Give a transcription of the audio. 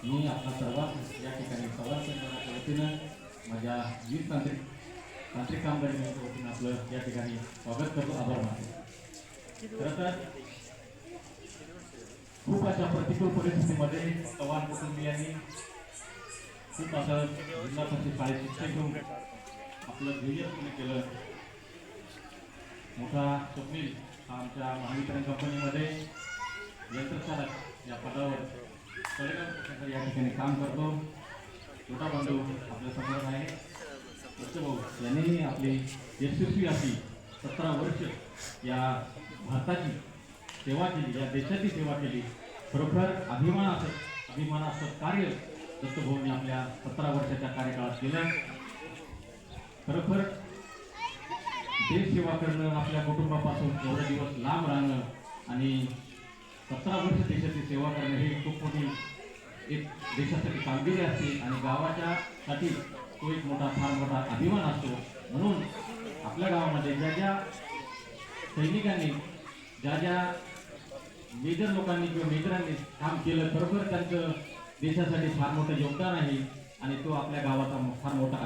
मी आपला सर्वात या ठिकाणी संवाद केंद्राच्या वतीनं माझ्या वीर तांत्रिक कामगारांच्या वतीनं आपलं या ठिकाणी स्वागत करतो, आभार मानतो। खरं तर खूप अशा प्रतिकूल परिस्थितीमध्ये चव्हाण कुटुंबियांनी खूप असं जिल्हा परिषद शाळेत शिक्षक घेऊन आपलं ध्येय पूर्ण केलं। मोठा स्वप्नील हा आमच्या महावितरण कंपनीमध्ये यंत्रचालक या पदावर तळेगाव या ठिकाणी काम करतो। छोटा बंधू आपल्या समोर आहे, भाऊ यांनी आपली यशस्वी अशी 17 वर्ष या भारताची सेवा केली, या देशाची सेवा केली। खरोखर अभिमानास्पद कार्य दत्तभाऊंनी आपल्या 17 वर्षाच्या कार्यकाळात केलं। खरोखर देश सेवा करणं, आपल्या कुटुंबापासून एवढे दिवस लांब राहणं आणि 17 वर्ष देशाची सेवा करणं ही खूप मोठी एक देशासाठी कामगिरी असते आणि गावाच्या साठी तो एक फार मोठा अभिमान असतो। म्हणून आपल्या गावामध्ये ज्या सैनिकांनी ज्या मेजर लोकांनी किंवा मेजरांनी काम केलं, खरोखर त्यांचं देशासाठी फार मोठं योगदान आहे आणि तो आपल्या गावाचा फार मोठा